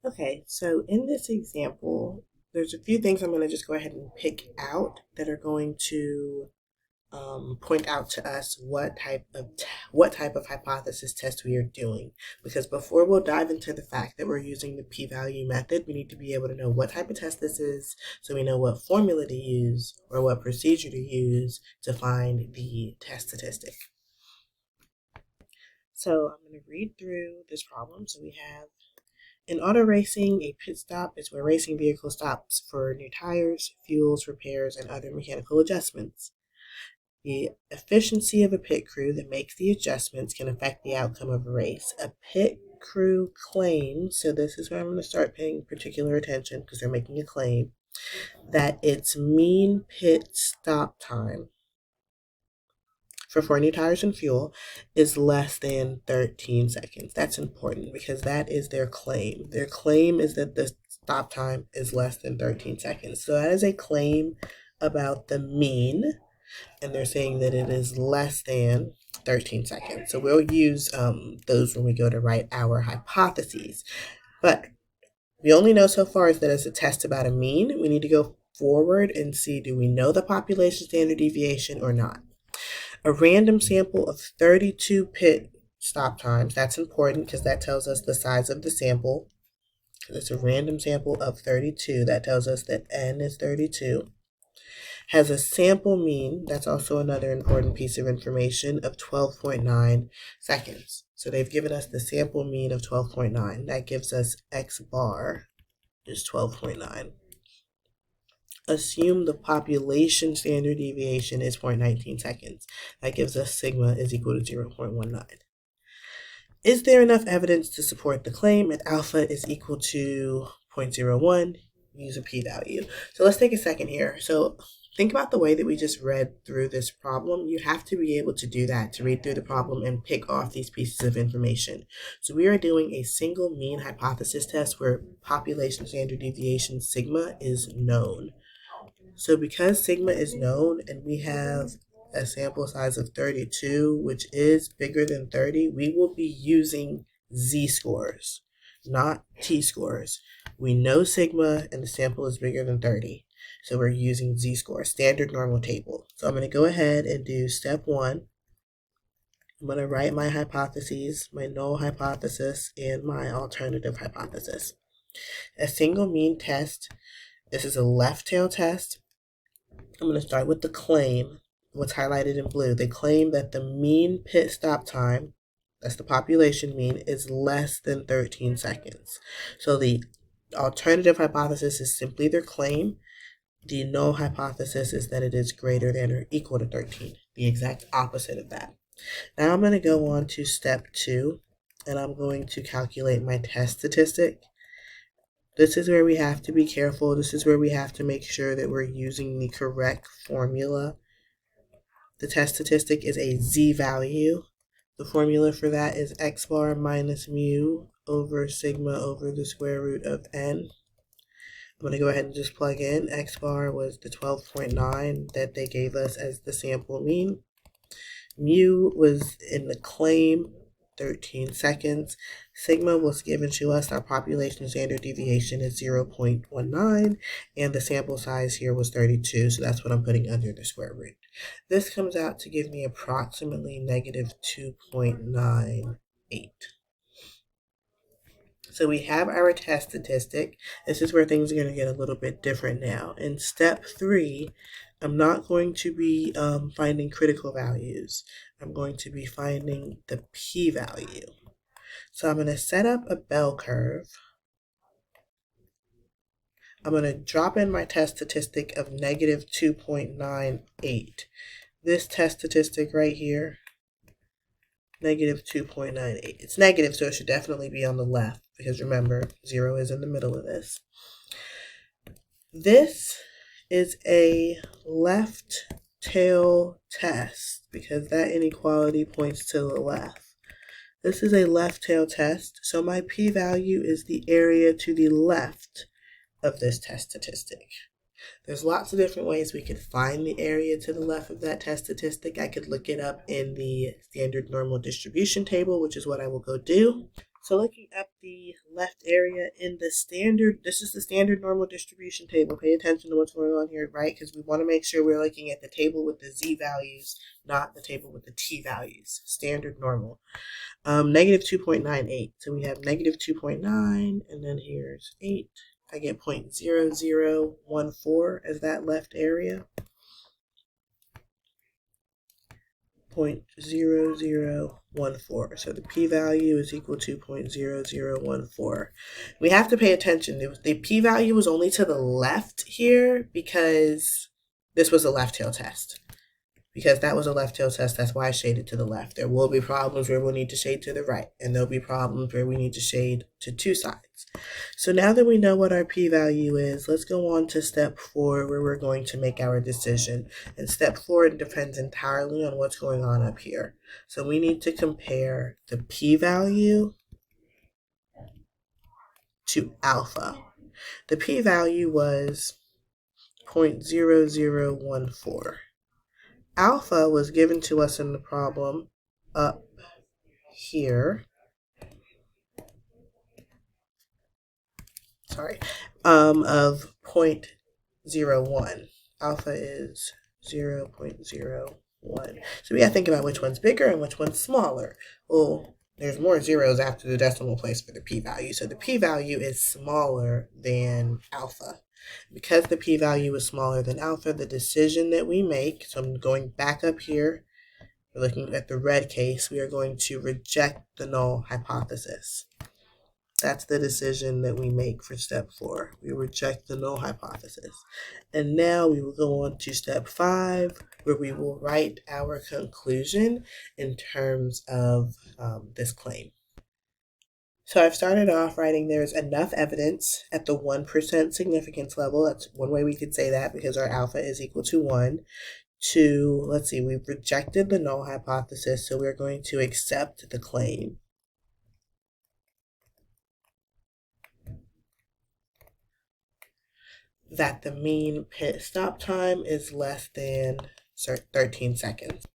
Okay, so in this example, there's a few things I'm going to just go ahead and pick out that are going to point out to us what type of hypothesis test we are doing. Because before we'll dive into the fact that we're using the p-value method, we need to be able to know what type of test this is, so we know what formula to use or what procedure to use to find the test statistic. So I'm going to read through this problem. So we have in auto racing, a pit stop is where racing vehicle stops for new tires, fuels, repairs, and other mechanical adjustments. The efficiency of a pit crew that makes the adjustments can affect the outcome of a race. A pit crew claims, so this is where I'm going to start paying particular attention because they're making a claim, that its mean pit stop time for new tires and fuel is less than 13 seconds. That's important because that is their claim. Their claim is that the stop time is less than 13 seconds. So that is a claim about the mean, and they're saying that it is less than 13 seconds. So we'll use those when we go to write our hypotheses. But we only know so far is that it's a test about a mean. We need to go forward and see, do we know the population standard deviation or not? A random sample of 32 pit stop times. That's important because that tells us the size of the sample. It's a random sample of 32. That tells us that n is 32. Has a sample mean, that's also another important piece of information, of 12.9 seconds. So they've given us the sample mean of 12.9. That gives us x bar is 12.9. Assume the population standard deviation is 0.19 seconds. That gives us sigma is equal to 0.19. Is there enough evidence to support the claim that alpha is equal to 0.01? Use a p-value. So let's take a second here. So think about the way that we just read through this problem. You have to be able to do that, to read through the problem and pick off these pieces of information. So we are doing a single mean hypothesis test where population standard deviation sigma is known. So because sigma is known and we have a sample size of 32, which is bigger than 30, we will be using z-scores, not t-scores. We know sigma and the sample is bigger than 30. So we're using z-score, standard normal table. So I'm going to go ahead and do step 1. I'm going to write my hypotheses, my null hypothesis, and my alternative hypothesis. A single mean test. This is a left tail test. I'm going to start with the claim, what's highlighted in blue. They claim that the mean pit stop time, that's the population mean, is less than 13 seconds. So the alternative hypothesis is simply their claim. The null hypothesis is that it is greater than or equal to 13, the exact opposite of that. Now I'm going to go on to step 2, and I'm going to calculate my test statistic. This is where we have to be careful. This is where we have to make sure that we're using the correct formula. The test statistic is a z-value. The formula for that is x bar minus mu over sigma over the square root of n. I'm going to go ahead and just plug in. X bar was the 12.9 that they gave us as the sample mean. Mu was in the claim, 13 seconds. Sigma was given to us. Our population standard deviation is 0.19, and the sample size here was 32, so that's what I'm putting under the square root. This comes out to give me approximately negative 2.98. So we have our test statistic. This is where things are going to get a little bit different now. In step 3, I'm not going to be finding critical values. I'm going to be finding the p-value. So I'm going to set up a bell curve. I'm going to drop in my test statistic of negative 2.98. This test statistic right here, negative 2.98. It's negative, so it should definitely be on the left because remember, 0 is in the middle of this. This is a left tail test because that inequality points to the left. This is a left tail test, so my p-value is the area to the left of this test statistic. There's lots of different ways we could find the area to the left of that test statistic. I could look it up in the standard normal distribution table, which is what I will go do. So looking up the left area in the standard, this is the standard normal distribution table. Pay attention to what's going on here, right? Because we want to make sure we're looking at the table with the z values, not the table with the t values. Standard normal. Negative 2.98. So we have negative 2.9, and then here's 8. I get 0.0014 as that left area. 0.0014. So the p-value is equal to 0.0014. We have to pay attention. The p-value was only to the left here because this was a left tail test. Because that was a left tail test, that's why I shaded to the left. There will be problems where we'll need to shade to the right, and there'll be problems where we need to shade to two sides. So now that we know what our p-value is, let's go on to step 4, where we're going to make our decision. And step 4 depends entirely on what's going on up here. So we need to compare the p-value to alpha. The p-value was 0.0014. Alpha was given to us in the problem up here. Of 0.01. Alpha is 0.01. So we gotta think about which one's bigger and which one's smaller. Well, there's more zeros after the decimal place for the p-value. So the p-value is smaller than alpha. Because the p-value is smaller than alpha, the decision that we make, so I'm going back up here, we're looking at the red case, we are going to reject the null hypothesis. That's the decision that we make for step 4. We reject the null hypothesis. And now we will go on to step 5, where we will write our conclusion in terms of this claim. So I've started off writing there's enough evidence at the 1% significance level. That's one way we could say that because our alpha is equal to 1. To, let's see, we've rejected the null hypothesis, so we're going to accept the claim. That the mean pit stop time is less than 13 seconds.